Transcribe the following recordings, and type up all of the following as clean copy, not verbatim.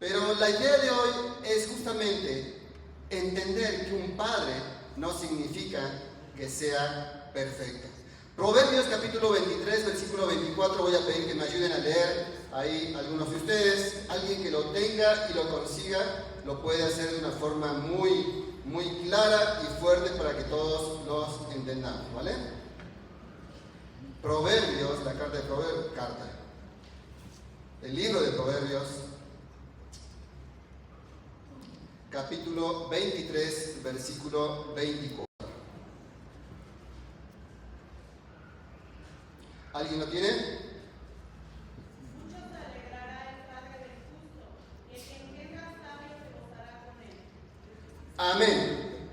Pero la idea de hoy es justamente entender que un padre no significa que sea perfecto. Proverbios capítulo 23, versículo 24, voy a pedir que me ayuden a leer ahí algunos de ustedes. Alguien que lo tenga y lo consiga, lo puede hacer de una forma muy clara y fuerte para que todos los entendamos, ¿vale? Proverbios, la carta de Proverbios, el libro de Proverbios, capítulo 23, versículo 24. ¿Alguien lo tiene? Mucho se alegrará el padre del justo, y el que engendra sabio se gozará con él. Amén.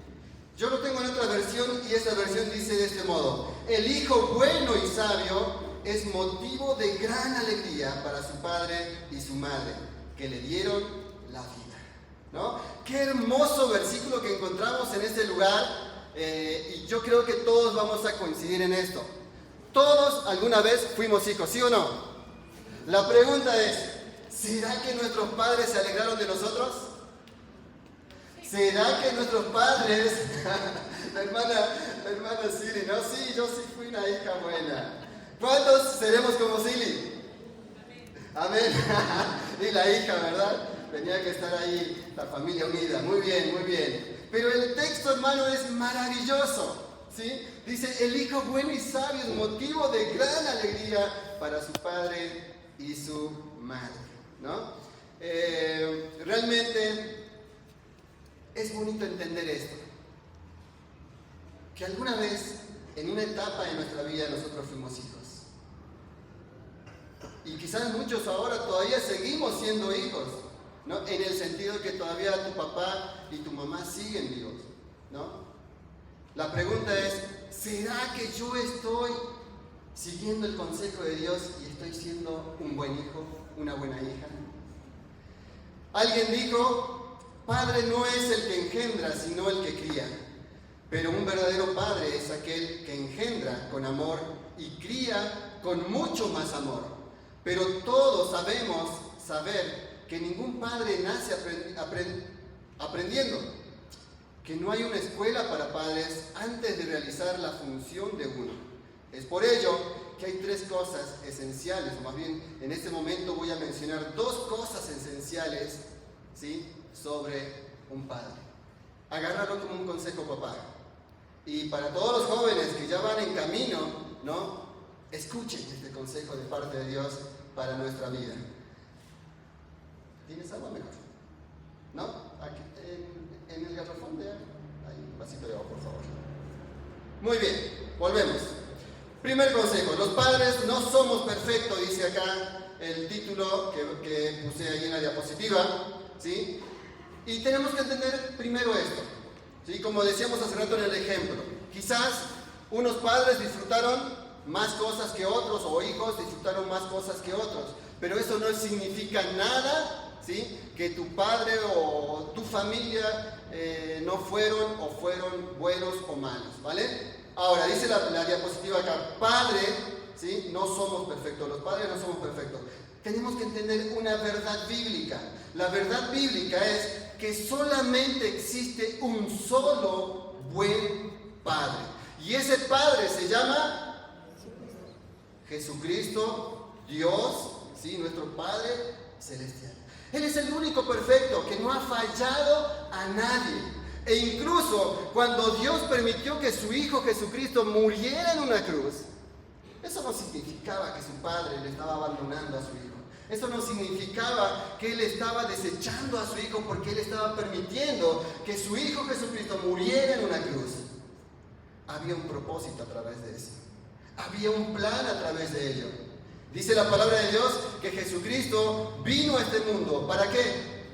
Yo lo tengo en otra versión y esta versión dice de este modo: el hijo bueno y sabio es motivo de gran alegría para su padre y su madre, que le dieron la vida. ¿No? Qué hermoso versículo que encontramos en este lugar, y yo creo que todos vamos a coincidir en esto. Todos alguna vez fuimos hijos, ¿sí o no? La pregunta es, ¿será que nuestros padres se alegraron de nosotros? ¿Será que nuestros padres, la hermana Siri, no? Sí, yo sí fui una hija buena. ¿Cuántos seremos como Siri? Amén. Y la hija, ¿verdad? Tenía que estar ahí la familia unida. Muy bien, muy bien. Pero el texto, hermano, es maravilloso. ¿Sí? Dice, el hijo bueno y sabio es motivo de gran alegría para su padre y su madre, ¿no? Realmente es bonito entender esto, que alguna vez en una etapa de nuestra vida nosotros fuimos hijos, y quizás muchos ahora todavía seguimos siendo hijos, ¿no? En el sentido que todavía tu papá y tu mamá siguen vivos, ¿no? La pregunta es, ¿será que yo estoy siguiendo el consejo de Dios y estoy siendo un buen hijo, una buena hija? Alguien dijo, padre no es el que engendra, sino el que cría. Pero un verdadero padre es aquel que engendra con amor y cría con mucho más amor. Pero todos sabemos que ningún padre nace aprendiendo. Que no hay una escuela para padres antes de realizar la función de uno. Es por ello que hay tres cosas esenciales, o más bien en este momento voy a mencionar dos cosas esenciales, ¿sí?, sobre un padre. Agárralo como un consejo, papá. Y para todos los jóvenes que ya van en camino, ¿no?, escuchen este consejo de parte de Dios para nuestra vida. ¿Tienes agua mejor? ¿No? Aquí en el garrafón de agua. Hay un vasito de agua, por favor. Muy bien, volvemos. Primer consejo, los padres no somos perfectos, dice acá el título que puse ahí en la diapositiva, ¿sí? Y tenemos que entender primero esto, ¿sí? Como decíamos hace rato en el ejemplo, quizás unos padres disfrutaron más cosas que otros, o hijos disfrutaron más cosas que otros, pero eso no significa nada, ¿sí?, que tu padre o tu familia no fueron o fueron buenos o malos, ¿vale? Ahora, dice la diapositiva acá, padre, ¿sí?, no somos perfectos, los padres no somos perfectos. Tenemos que entender una verdad bíblica. La verdad bíblica es que solamente existe un solo buen padre. Y ese padre se llama Jesucristo, Dios, ¿sí?, nuestro Padre Celestial. Él es el único perfecto que no ha fallado a nadie. E incluso cuando Dios permitió que su Hijo Jesucristo muriera en una cruz, eso no significaba que su Padre le estaba abandonando a su Hijo. Eso no significaba que Él estaba desechando a su Hijo porque Él estaba permitiendo que su Hijo Jesucristo muriera en una cruz. Había un propósito a través de eso. Había un plan a través de ello. Dice la palabra de Dios que Jesucristo vino a este mundo. ¿Para qué?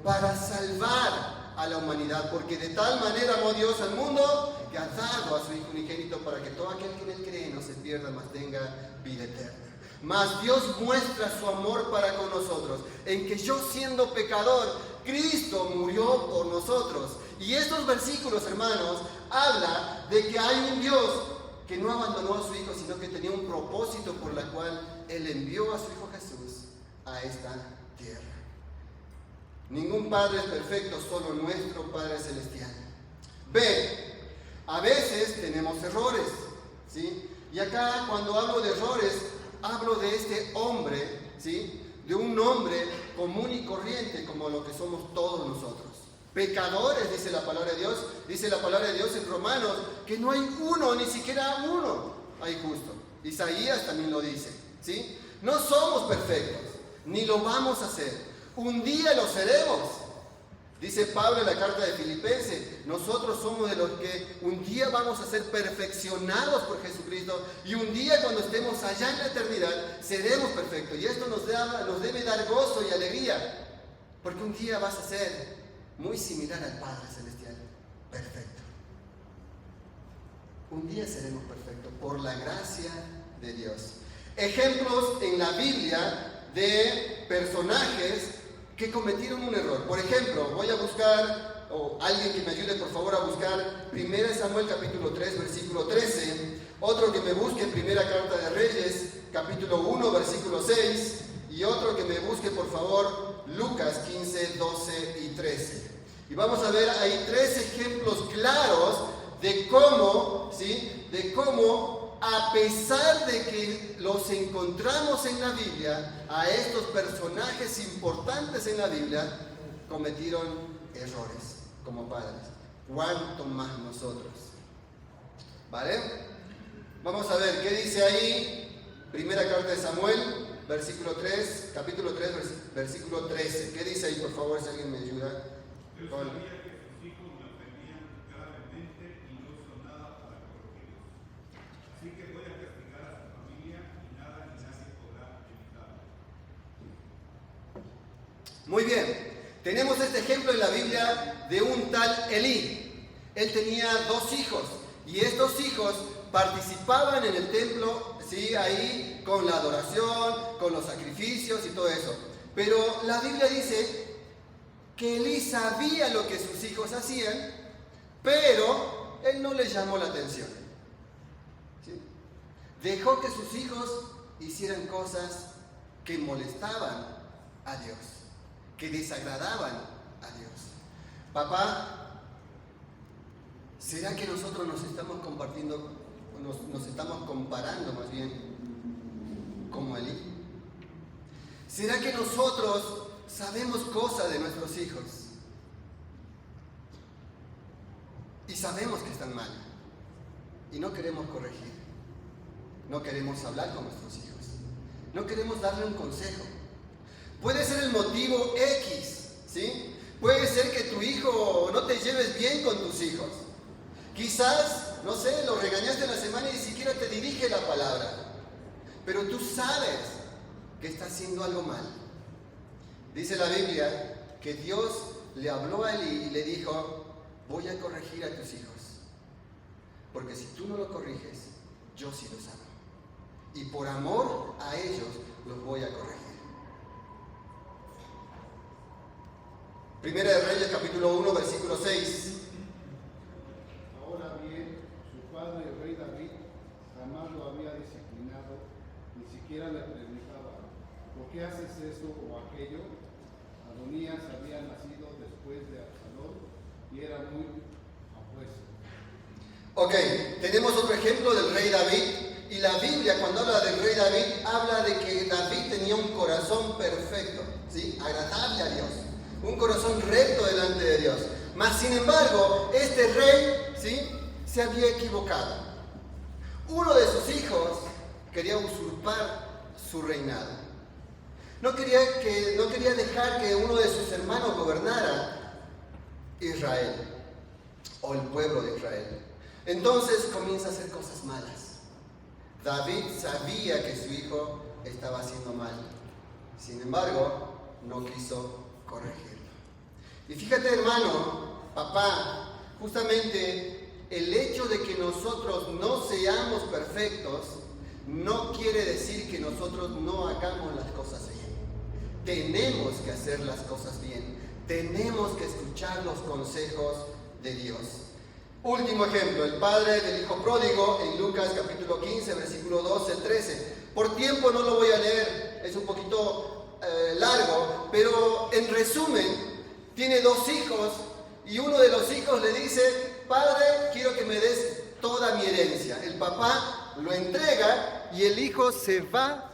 Para salvar a la humanidad, porque de tal manera amó Dios al mundo que ha dado a su Hijo unigénito para que todo aquel que en Él cree no se pierda, mas tenga vida eterna. Mas Dios muestra su amor para con nosotros, en que yo siendo pecador, Cristo murió por nosotros. Y estos versículos, hermanos, habla de que hay un Dios que no abandonó a su Hijo, sino que tenía un propósito por el cual Él envió a su Hijo Jesús a esta tierra. Ningún padre es perfecto, solo nuestro Padre Celestial. B. A veces tenemos errores, ¿sí? Y acá cuando hablo de errores, hablo de este hombre, ¿sí? De un hombre común y corriente como lo que somos todos nosotros. Pecadores, dice la palabra de Dios. Dice la palabra de Dios en Romanos que no hay uno, ni siquiera uno hay justo. Isaías también lo dice, ¿sí? No somos perfectos, ni lo vamos a hacer. Un día lo seremos. Dice Pablo en la carta de Filipenses, nosotros somos de los que un día vamos a ser perfeccionados por Jesucristo y un día cuando estemos allá en la eternidad seremos perfectos. Y esto nos debe dar gozo y alegría, porque un día vas a ser muy similar al Padre Celestial, perfecto. Un día seremos perfectos por la gracia de Dios. Ejemplos en la Biblia de personajes que cometieron un error. Por ejemplo, voy a buscar, o alguien que me ayude por favor a buscar 1 Samuel capítulo 3, versículo 13. Otro que me busque en Primera Carta de Reyes, capítulo 1, versículo 6. Y otro que me busque por favor Lucas 15, 12 y 13. Y vamos a ver ahí 3 ejemplos claros de cómo, ¿sí? De cómo, a pesar de que los encontramos en la Biblia, a estos personajes importantes en la Biblia, cometieron errores como padres. ¿Cuánto más nosotros? ¿Vale? Vamos a ver, ¿qué dice ahí? Primera carta de Samuel, versículo 3, capítulo 3, versículo 13. ¿Qué dice ahí, por favor, si alguien me ayuda? Yo sabía que sus hijos me ofendían gravemente y no hizo nada para corregirlos. Así que voy a castigar a su familia y nada ni nadie podrá evitarlo. Muy bien, tenemos este ejemplo en la Biblia de un tal Elí. Él tenía 2 hijos y estos hijos participaban en el templo, ¿sí? Ahí con la adoración, con los sacrificios y todo eso. Pero la Biblia dice que Elí sabía lo que sus hijos hacían, pero él no les llamó la atención. ¿Sí? Dejó que sus hijos hicieran cosas que molestaban a Dios, que desagradaban a Dios. Papá, ¿será que nosotros nos estamos comparando más bien como Elí? ¿Será que nosotros sabemos cosas de nuestros hijos y sabemos que están mal y no queremos corregir? No queremos hablar con nuestros hijos, no queremos darle un consejo. Puede ser el motivo X, ¿sí? Puede ser que tu hijo no te lleves bien con tus hijos. Quizás, no sé, lo regañaste en la semana y ni siquiera te dirige la palabra, pero tú sabes que está haciendo algo mal. Dice la Biblia que Dios le habló a Elí y le dijo: voy a corregir a tus hijos, porque si tú no lo corriges, yo sí los amo. Y por amor a ellos los voy a corregir. Primera de Reyes, capítulo 1, versículo 6. Ahora bien, su padre, el rey David, jamás lo había disciplinado, ni siquiera le preguntaba: ¿por qué haces esto o aquello? Adonías había nacido después de Absalón y era muy apuesto. Ok, tenemos otro ejemplo del rey David. Y la Biblia, cuando habla del rey David, habla de que David tenía un corazón perfecto, ¿sí? Agradable a Dios, un corazón recto delante de Dios. Mas, sin embargo, este rey, ¿sí?, se había equivocado. Uno de sus hijos quería usurpar su reinado. No quería dejar que uno de sus hermanos gobernara Israel, o el pueblo de Israel. Entonces comienza a hacer cosas malas. David sabía que su hijo estaba haciendo mal. Sin embargo, no quiso corregirlo. Y fíjate, hermano, papá, justamente el hecho de que nosotros no seamos perfectos no quiere decir que nosotros no hagamos las cosas bien. Tenemos que hacer las cosas bien. Tenemos que escuchar los consejos de Dios. Último ejemplo, el padre del hijo pródigo en Lucas capítulo 15, versículo 12 al 13. Por tiempo no lo voy a leer, es un poquito largo, pero en resumen, tiene 2 hijos y uno de los hijos le dice, padre, quiero que me des toda mi herencia. El papá lo entrega y el hijo se va.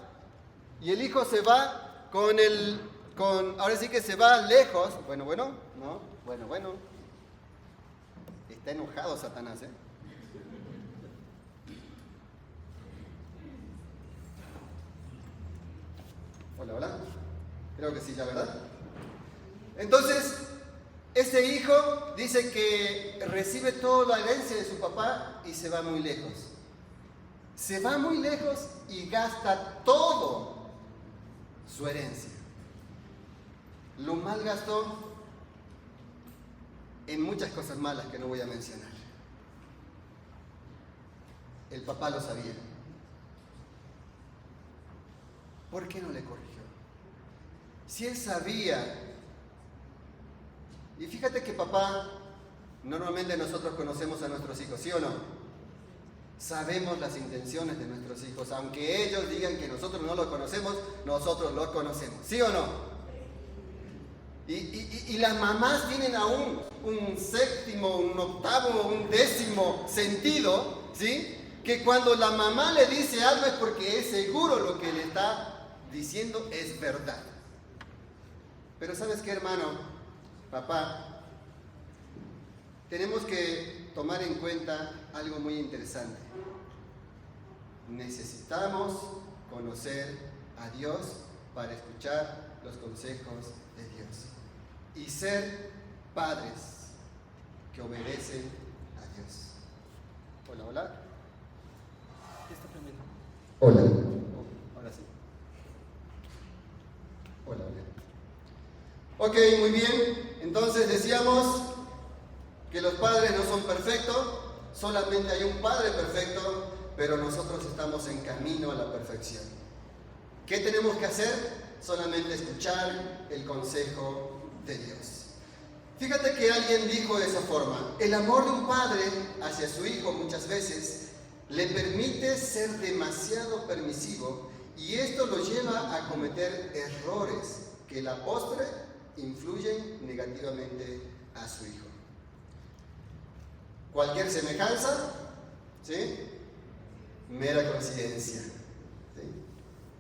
Y el hijo se va ahora sí que se va lejos. Bueno. Está enojado Satanás, ¿eh? Hola. Creo que sí, la verdad. Entonces, ese hijo dice que recibe toda la herencia de su papá y se va muy lejos. Se va muy lejos y gasta todo su herencia. Lo malgastó en muchas cosas malas que no voy a mencionar. El papá lo sabía. ¿Por qué no le corrigió? Si él sabía. Y fíjate que papá, normalmente nosotros conocemos a nuestros hijos, ¿sí o no? Sabemos las intenciones de nuestros hijos, aunque ellos digan que nosotros no lo conocemos, nosotros lo conocemos, ¿sí o no? Y las mamás tienen aún un séptimo, un octavo, un 10º sentido, ¿sí? Que cuando la mamá le dice algo es porque es seguro lo que le está diciendo es verdad. Pero ¿sabes qué, hermano? Papá, tenemos que tomar en cuenta algo muy interesante. Necesitamos conocer a Dios para escuchar los consejos de Dios y ser padres que obedecen a Dios. Hola. ¿Qué está prendiendo? Hola. Ahora sí. Hola. Ok, muy bien. Entonces decíamos que los padres no son perfectos, solamente hay un padre perfecto, pero nosotros estamos en camino a la perfección. ¿Qué tenemos que hacer? Solamente escuchar el consejo de Dios. Fíjate que alguien dijo de esa forma, el amor de un padre hacia su hijo muchas veces le permite ser demasiado permisivo y esto lo lleva a cometer errores que a la postre influyen negativamente a su hijo. Cualquier semejanza, ¿sí? Mera coincidencia, ¿sí?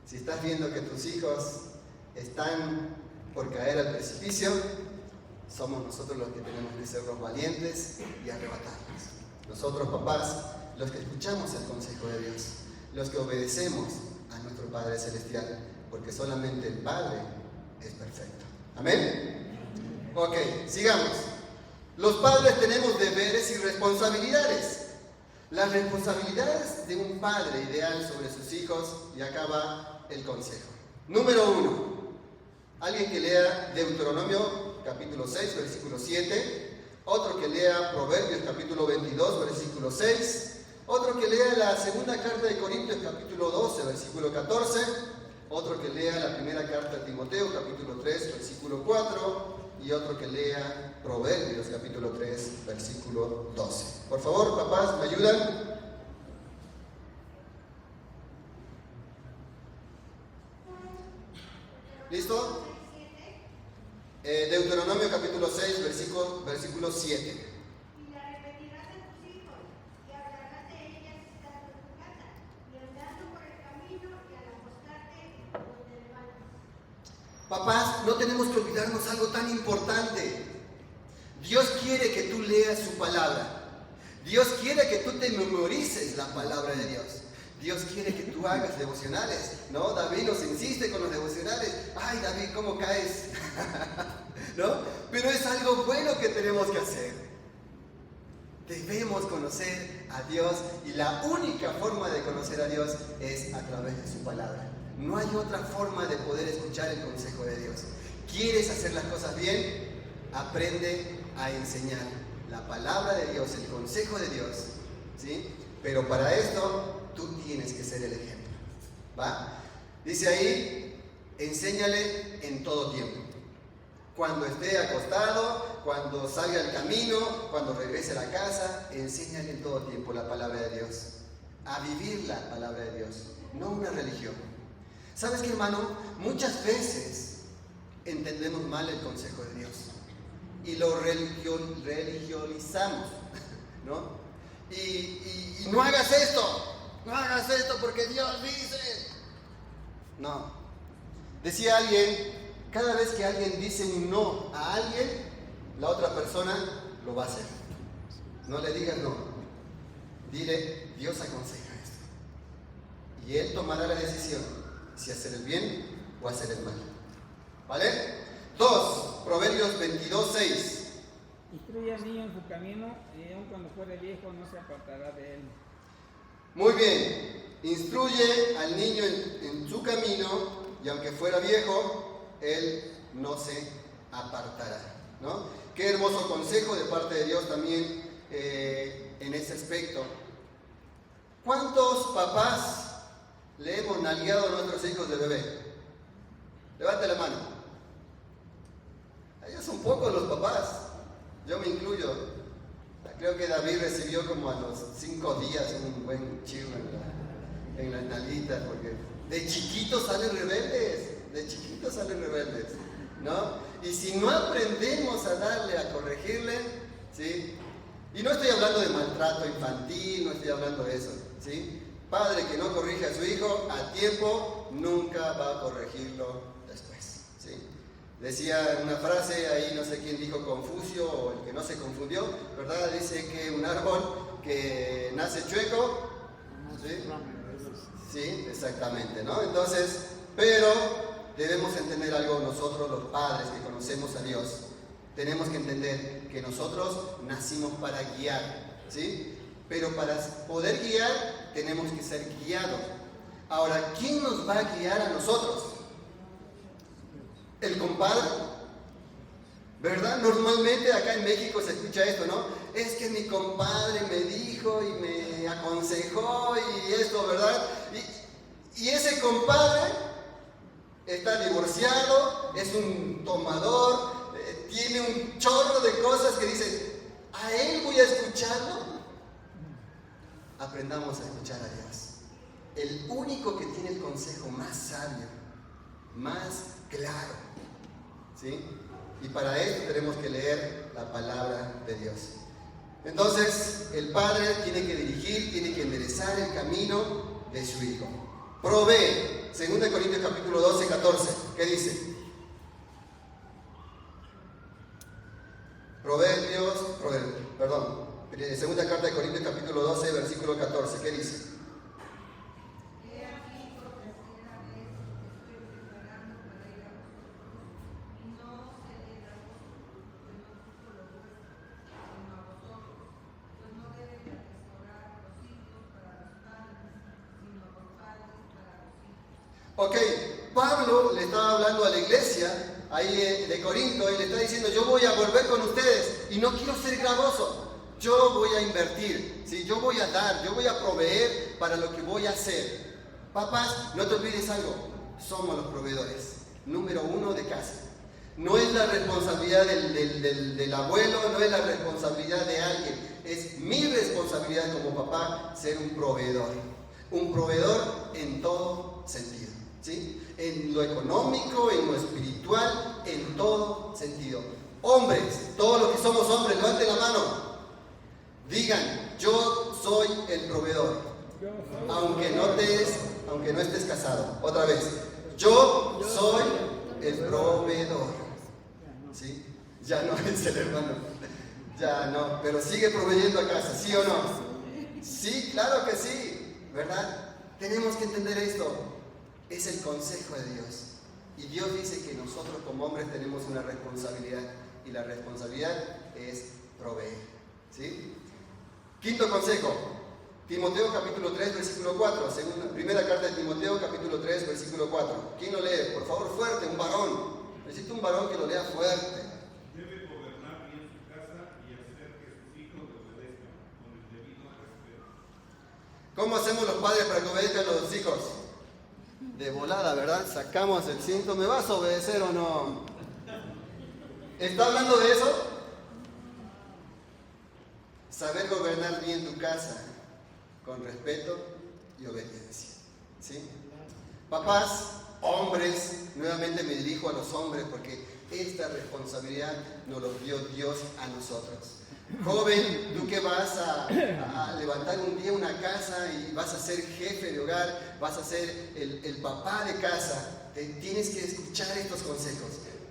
Si estás viendo que tus hijos están por caer al precipicio, somos nosotros los que tenemos que ser los valientes y arrebatarlos. Nosotros, papás, los que escuchamos el consejo de Dios, los que obedecemos a nuestro Padre Celestial, porque solamente el Padre es perfecto. ¿Amén? Ok, sigamos. Los padres tenemos deberes y responsabilidades. Las responsabilidades de un padre ideal sobre sus hijos, y acá va el consejo. Número 1. Alguien que lea Deuteronomio capítulo 6, versículo 7. Otro que lea Proverbios capítulo 22, versículo 6. Otro que lea la segunda carta de Corintios capítulo 12, versículo 14. Otro que lea la primera carta de Timoteo capítulo 3, versículo 4. Y otro que lea Proverbios capítulo 3, versículo 12. Por favor, papás, ¿me ayudan? ¿Listo? Deuteronomio capítulo 6, versículo 7. Y la repetirás a tus hijos, y hablarás de ellas estando en tu casa, y andando por el camino, y al acostarte cuando te levantas. Papás, no tenemos que olvidarnos algo tan importante. Dios quiere que tú leas su palabra. Dios quiere que tú te memorices la palabra de Dios. Dios quiere que tú hagas devocionales, ¿no? David nos insiste con los devocionales. Ay, David, ¿cómo caes? ¿No? Pero es algo bueno que tenemos que hacer. Debemos conocer a Dios y la única forma de conocer a Dios es a través de su palabra. No hay otra forma de poder escuchar el consejo de Dios. ¿Quieres hacer las cosas bien? Aprende a enseñar la palabra de Dios, el consejo de Dios, ¿sí? Pero para esto tú tienes que ser el ejemplo, ¿va? Dice ahí, enséñale en todo tiempo. Cuando esté acostado, cuando salga al camino, cuando regrese a la casa, enséñale en todo tiempo la palabra de Dios. A vivir la palabra de Dios, no una religión. ¿Sabes qué, hermano? Muchas veces entendemos mal el consejo de Dios. y lo religionizamos, ¿no? Y no hagas esto porque Dios dice. No. Decía alguien, cada vez que alguien dice un no a alguien, la otra persona lo va a hacer. No le digas no. Dile, Dios aconseja esto. Y Él tomará la decisión si hacer el bien o hacer el mal. ¿Vale? 2, Proverbios 22:6. Instruye al niño en su camino y aun cuando fuere viejo no se apartará de él. Muy bien. Instruye al niño en su camino y aunque fuera viejo, él no se apartará, ¿no? Qué hermoso consejo de parte de Dios también en ese aspecto. ¿Cuántos papás le hemos nalgueado a nuestros hijos de bebé? Levante la mano. Ellos son pocos los papás, yo me incluyo. Creo que David recibió como a los 5 días un buen chivo en las nalguitas, porque de chiquitos salen rebeldes, ¿no? Y si no aprendemos a darle, a corregirle, ¿sí? Y no estoy hablando de maltrato infantil, no estoy hablando de eso, ¿sí? Padre que no corrige a su hijo a tiempo, nunca va a corregirlo después, ¿sí? Decía una frase ahí, no sé quién dijo, Confucio o el que no se confundió, ¿verdad? Dice que un árbol que nace chueco, ¿sí? Sí, exactamente, ¿no? Entonces, pero debemos entender algo nosotros los padres que conocemos a Dios. Tenemos que entender que nosotros nacimos para guiar, ¿sí? Pero para poder guiar tenemos que ser guiados. Ahora, ¿quién nos va a guiar a nosotros? ¿El compadre? ¿Verdad? Normalmente acá en México se escucha esto, ¿no? Es que mi compadre me dijo y me aconsejó y esto, ¿verdad? Y ese compadre está divorciado, es un tomador, tiene un chorro de cosas que dicen, ¿a él voy a escucharlo? Aprendamos a escuchar a Dios. El único que tiene el consejo más sabio, más claro, ¿sí? Y para esto tenemos que leer la palabra de Dios. Entonces, el padre tiene que dirigir, tiene que enderezar el camino de su hijo. Provee. 2 Corintios capítulo 12, 14. ¿Qué dice? Segunda carta de Corintios capítulo 12, versículo 14. ¿Qué dice? He aquí por tercera vez estoy preparando para ir a vosotros, y no seré gravoso, pues no busco lo vuestro, sino a vosotros, pues no deben de restaurar los hijos para los padres, sino los padres para los hijos. Ok, Pablo le estaba hablando a la iglesia ahí de Corinto y le está diciendo, yo voy a volver con ustedes y no quiero ser gravoso. Yo voy a invertir, ¿sí? Yo voy a dar, yo voy a proveer para lo que voy a hacer. Papás, no te olvides algo, somos los proveedores, número 1 de casa. No es la responsabilidad del abuelo, no es la responsabilidad de alguien, es mi responsabilidad como papá ser un proveedor en todo sentido, ¿sí? En lo económico, en lo espiritual, en todo sentido. Hombres, todos los que somos hombres, levanten la mano. Digan, yo soy el proveedor, aunque no estés casado. Otra vez, yo soy el proveedor. ¿Sí? Ya no es el hermano, ya no, pero sigue proveyendo a casa, ¿sí o no? Sí, claro que sí, ¿verdad? Tenemos que entender esto, es el consejo de Dios. Y Dios dice que nosotros como hombres tenemos una responsabilidad, y la responsabilidad es proveer, ¿sí? Quinto consejo, Timoteo capítulo 3, versículo 4, primera carta de Timoteo capítulo 3, versículo 4. ¿Quién lo lee? Por favor, fuerte, un varón. Necesito un varón que lo lea fuerte. Debe gobernar bien su casa y hacer que sus hijos le obedezcan con el debido respeto. ¿Cómo hacemos los padres para que obedezcan a los hijos? De volada, ¿verdad? Sacamos el cinto, ¿me vas a obedecer o no? ¿Está hablando de eso? Saber gobernar bien tu casa con respeto y obediencia, ¿sí? Papás, Hombres, nuevamente me dirijo a los hombres porque esta responsabilidad nos lo dio Dios a nosotros. Joven, tú que vas a levantar un día una casa y vas a ser jefe de hogar, vas a ser el papá de casa, tienes que escuchar estos consejos.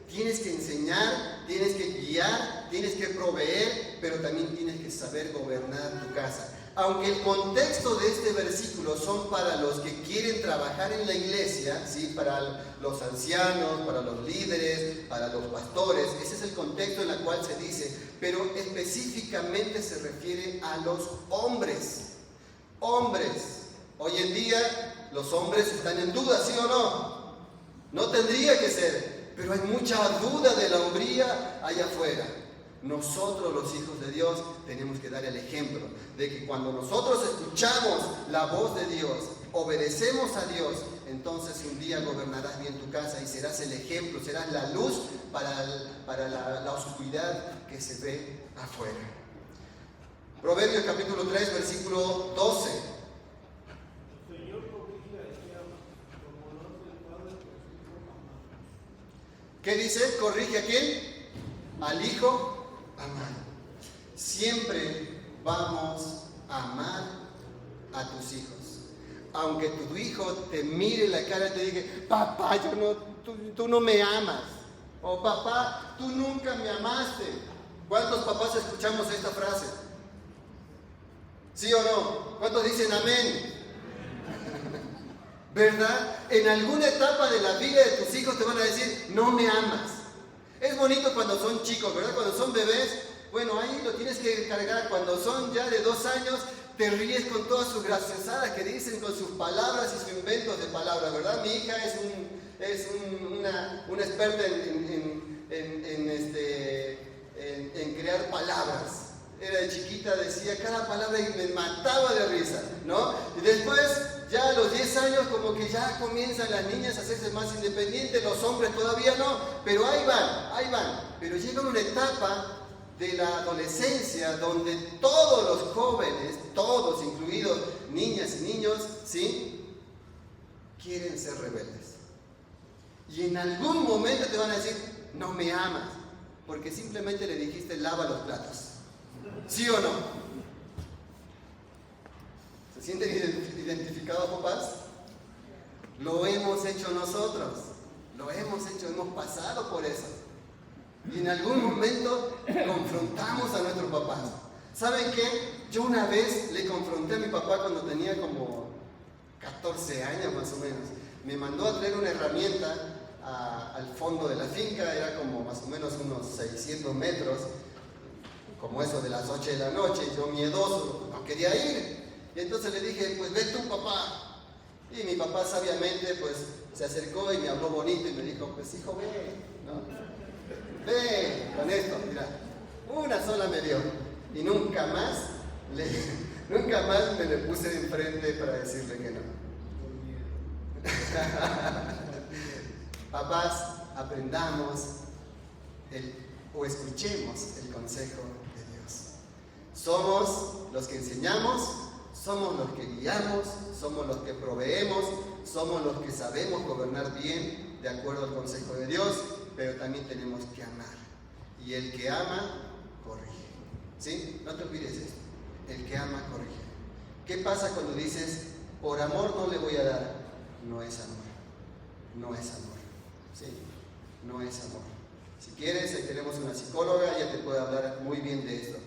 Tienes que enseñar, tienes que guiar, tienes que proveer, pero también tienes que saber gobernar tu casa. Aunque el contexto de este versículo son para los que quieren trabajar en la iglesia, ¿sí? Para los ancianos, para los líderes, para los pastores, ese es el contexto en el cual se dice, pero específicamente se refiere a los hombres. Hombres. Hoy en día los hombres están en duda, ¿sí o no? No tendría que ser, pero hay mucha duda de la hombría allá afuera. Nosotros, los hijos de Dios, tenemos que dar el ejemplo de que cuando nosotros escuchamos la voz de Dios, obedecemos a Dios, entonces un día gobernarás bien tu casa y serás el ejemplo, serás la luz para la oscuridad que se ve afuera. Proverbios capítulo 3, versículo 12. ¿Qué dice? ¿Corrige a quién? Al hijo amado. Siempre vamos a amar a tus hijos. Aunque tu hijo te mire la cara y te diga, papá, tú no me amas. O papá, tú nunca me amaste. ¿Cuántos papás escuchamos esta frase? ¿Sí o no? ¿Cuántos dicen amén? ¿Verdad? En alguna etapa de la vida de tus hijos te van a decir, no me amas. Es bonito cuando son chicos, ¿verdad? Cuando son bebés, bueno, ahí lo tienes que cargar. Cuando son ya de 2 años, te ríes con todas sus graciosadas que dicen, con sus palabras y sus inventos de palabras, ¿verdad? Mi hija es una experta en crear palabras. Era de chiquita, decía cada palabra y me mataba de risa, ¿no? Y después, ya a los 10 años, como que ya comienzan las niñas a hacerse más independientes, los hombres todavía no, pero ahí van. Pero llega una etapa de la adolescencia donde todos los jóvenes, todos incluidos niñas y niños, ¿sí? Quieren ser rebeldes. Y en algún momento te van a decir, no me amas, porque simplemente le dijiste lava los platos. ¿Sí o no? ¿Se sienten identificados, papás? Lo hemos hecho nosotros. Lo hemos hecho, hemos pasado por eso. Y en algún momento confrontamos a nuestros papás. ¿Saben qué? Yo una vez le confronté a mi papá cuando tenía como 14 años más o menos. Me mandó a traer una herramienta al fondo de la finca, era como más o menos unos 600 metros. Como eso de las 8 de la noche, yo miedoso, no quería ir. Y entonces le dije, pues ve tú, papá. Y mi papá sabiamente pues se acercó y me habló bonito y me dijo, pues hijo, ve, ¿no? Ve con esto, mira. Una sola me dio. Y nunca más me le puse de enfrente para decirle que no. Papás, aprendamos o escuchemos el consejo. Somos los que enseñamos, somos los que guiamos, somos los que proveemos, somos los que sabemos gobernar bien de acuerdo al consejo de Dios, pero también tenemos que amar. Y el que ama, corrige. ¿Sí? No te olvides esto. El que ama, corrige. ¿Qué pasa cuando dices, por amor no le voy a dar? No es amor. No es amor. ¿Sí? No es amor. Si quieres, ahí tenemos una psicóloga, ella te puede hablar muy bien de esto.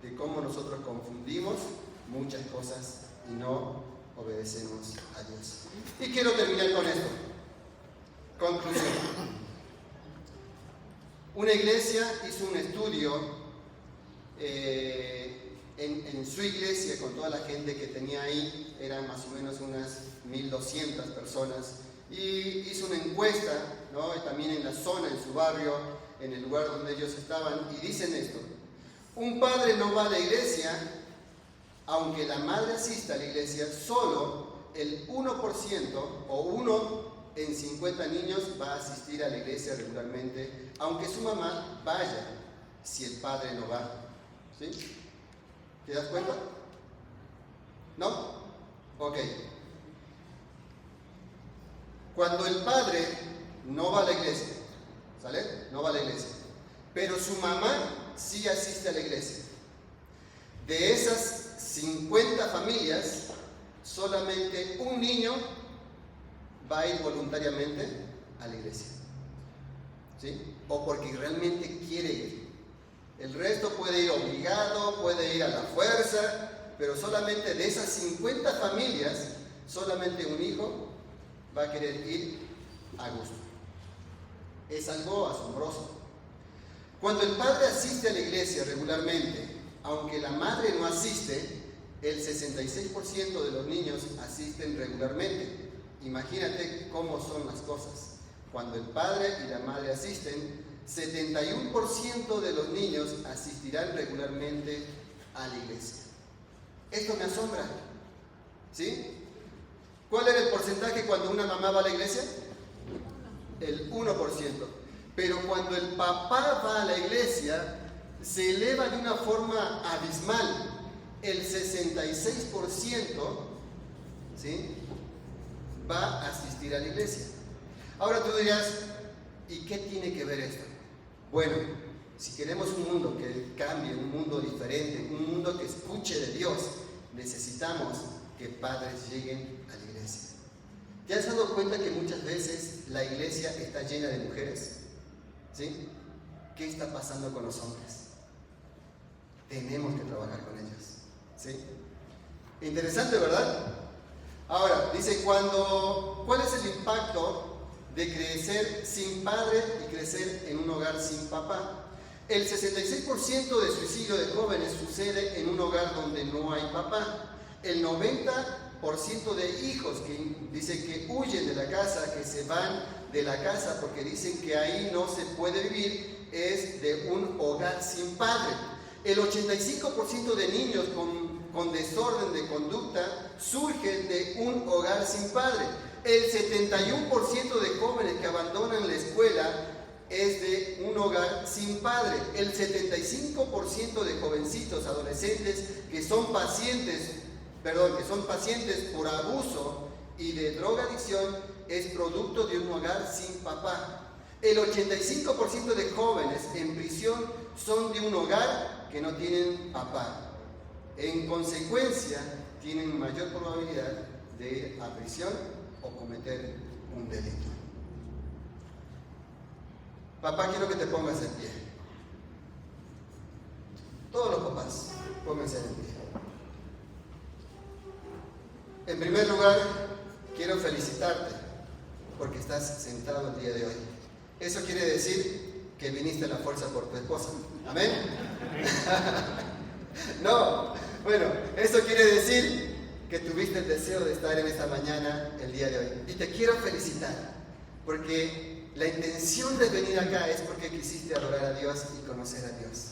De cómo nosotros confundimos muchas cosas y no obedecemos a Dios. Y quiero terminar con esto. Conclusión. Una iglesia hizo un estudio en su iglesia con toda la gente que tenía ahí, eran más o menos unas 1200 personas, y hizo una encuesta, ¿no? Y también en la zona, en su barrio, en el lugar donde ellos estaban, y dicen esto: un padre no va a la iglesia, aunque la madre asista a la iglesia, solo el 1% o 1 en 50 niños va a asistir a la iglesia regularmente, aunque su mamá vaya, si el padre no va. ¿Sí? ¿Te das cuenta? ¿No? Ok. Cuando el padre no va a la iglesia, ¿sale? No va a la iglesia, pero su mamá sí asiste a la iglesia. De esas 50 familias, solamente un niño va a ir voluntariamente a la iglesia, ¿sí? O porque realmente quiere ir. El resto puede ir obligado, puede ir a la fuerza, pero solamente de esas 50 familias, solamente un hijo va a querer ir a gusto. Es algo asombroso. Cuando el padre asiste a la iglesia regularmente, aunque la madre no asiste, el 66% de los niños asisten regularmente. Imagínate cómo son las cosas. Cuando el padre y la madre asisten, 71% de los niños asistirán regularmente a la iglesia. Esto me asombra, ¿sí? ¿Cuál era el porcentaje cuando una mamá va a la iglesia? El 1%. Pero cuando el papá va a la iglesia, se eleva de una forma abismal. El 66%, ¿sí?, va a asistir a la iglesia. Ahora tú dirás, ¿y qué tiene que ver esto? Bueno, si queremos un mundo que cambie, un mundo diferente, un mundo que escuche de Dios, necesitamos que padres lleguen a la iglesia. ¿Te has dado cuenta que muchas veces la iglesia está llena de mujeres? ¿Sí? ¿Qué está pasando con los hombres? Tenemos que trabajar con ellos, ¿sí? Interesante, ¿verdad? Ahora, dice, ¿cuál es el impacto de crecer sin padre y crecer en un hogar sin papá? El 66% de suicidio de jóvenes sucede en un hogar donde no hay papá. El 90% de hijos que dicen que huyen de la casa, que se van de la casa porque dicen que ahí no se puede vivir, es de un hogar sin padre. El 85% de niños con desorden de conducta surgen de un hogar sin padre. El 71% de jóvenes que abandonan la escuela es de un hogar sin padre. El 75% de jovencitos, adolescentes que son pacientes por abuso y de drogadicción es producto de un hogar sin papá. El 85% de jóvenes en prisión son de un hogar que no tienen papá. En consecuencia, tienen mayor probabilidad de ir a prisión o cometer un delito. Papá, quiero que te pongas en pie. Todos los papás, pónganse en pie. En primer lugar, quiero felicitarte porque estás sentado el día de hoy. Eso quiere decir que viniste a la fuerza por tu esposa. ¿Amén? No, bueno, eso quiere decir que tuviste el deseo de estar en esta mañana el día de hoy. Y te quiero felicitar porque la intención de venir acá es porque quisiste adorar a Dios y conocer a Dios.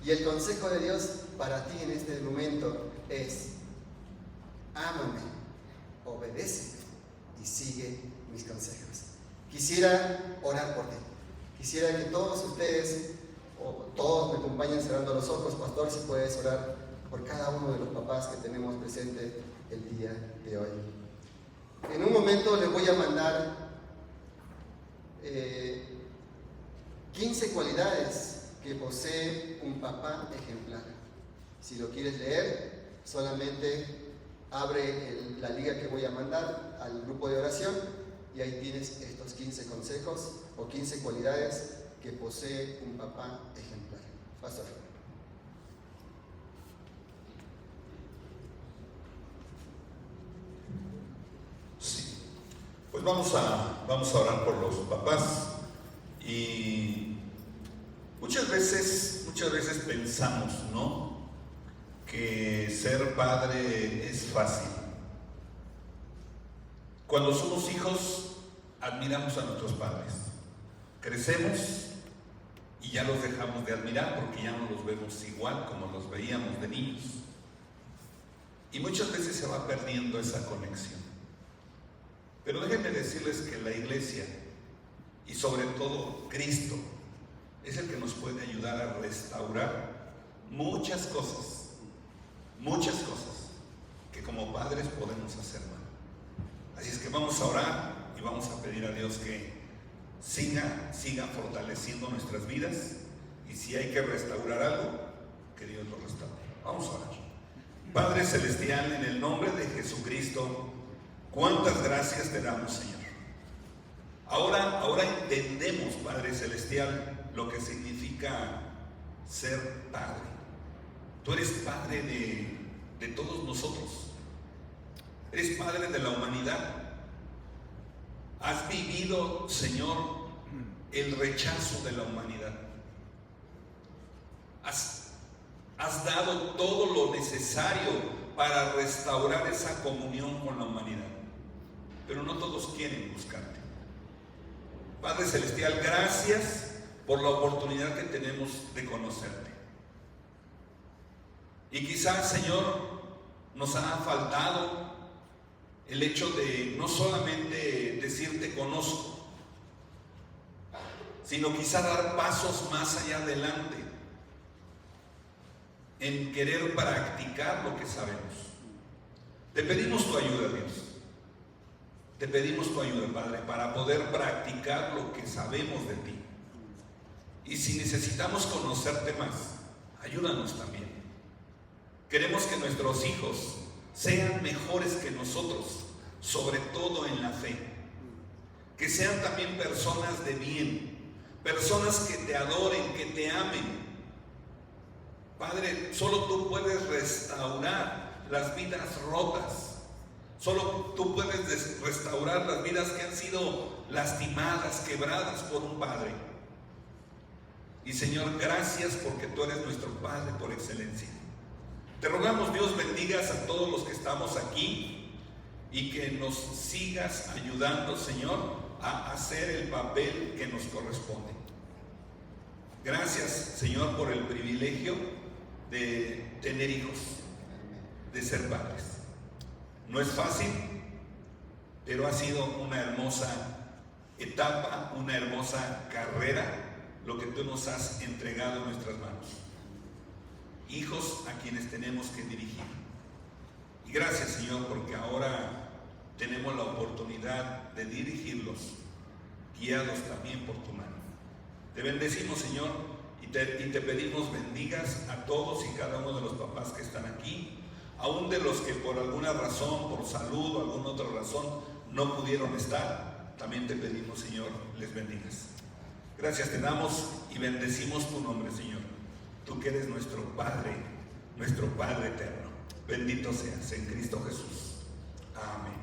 Y el consejo de Dios para ti en este momento es: ámame, obedéceme y sigue mis consejos. Quisiera orar por ti. Quisiera que todos ustedes, o todos me acompañen cerrando los ojos. Pastor, si puedes orar por cada uno de los papás que tenemos presente el día de hoy. En un momento les voy a mandar 15 cualidades que posee un papá ejemplar. Si lo quieres leer, solamente abre la liga que voy a mandar al grupo de oración y ahí tienes estos 15 consejos o 15 cualidades que posee un papá ejemplar. Pastor. Sí. Pues vamos a orar por los papás. Y muchas veces pensamos, ¿no?, que ser padre es fácil. Cuando somos hijos, admiramos a nuestros padres. Crecemos y ya los dejamos de admirar porque ya no los vemos igual como los veíamos de niños. Y muchas veces se va perdiendo esa conexión. Pero déjenme decirles que la iglesia, y sobre todo Cristo, es el que nos puede ayudar a restaurar muchas cosas que como padres podemos hacer mal. Así es que vamos a orar y vamos a pedir a Dios que siga fortaleciendo nuestras vidas, y si hay que restaurar algo, que Dios lo restaure. Vamos a orar. Padre Celestial, en el nombre de Jesucristo, cuántas gracias te damos, Señor. Ahora entendemos, Padre Celestial, lo que significa ser Padre. Tú eres Padre de todos nosotros. Eres Padre de la humanidad. Has vivido, Señor, el rechazo de la humanidad. Has dado todo lo necesario para restaurar esa comunión con la humanidad. Pero no todos quieren buscarte. Padre Celestial, gracias por la oportunidad que tenemos de conocerte. Y quizás, Señor, nos ha faltado el hecho de no solamente decirte conozco, sino quizá dar pasos más allá adelante en querer practicar lo que sabemos. Te pedimos tu ayuda, Dios. Te pedimos tu ayuda, Padre, para poder practicar lo que sabemos de ti. Y si necesitamos conocerte más, ayúdanos también. Queremos que nuestros hijos sean mejores que nosotros, sobre todo en la fe. Que sean también personas de bien, personas que te adoren, que te amen. Padre, solo tú puedes restaurar las vidas rotas. Solo tú puedes restaurar las vidas que han sido lastimadas, quebradas por un padre. Y Señor, gracias porque tú eres nuestro Padre por excelencia. Te rogamos, Dios, bendigas a todos los que estamos aquí y que nos sigas ayudando, Señor, a hacer el papel que nos corresponde. Gracias, Señor, por el privilegio de tener hijos, de ser padres. No es fácil, pero ha sido una hermosa etapa, una hermosa carrera, lo que tú nos has entregado en nuestras manos. Hijos a quienes tenemos que dirigir. Y gracias, Señor, porque ahora tenemos la oportunidad de dirigirlos, guiados también por tu mano. Te bendecimos, Señor, y te pedimos bendigas a todos y cada uno de los papás que están aquí, aún de los que por alguna razón, por salud o alguna otra razón, no pudieron estar. También te pedimos, Señor, les bendigas. Gracias te damos y bendecimos tu nombre, Señor. Tú que eres nuestro Padre eterno. Bendito seas en Cristo Jesús. Amén.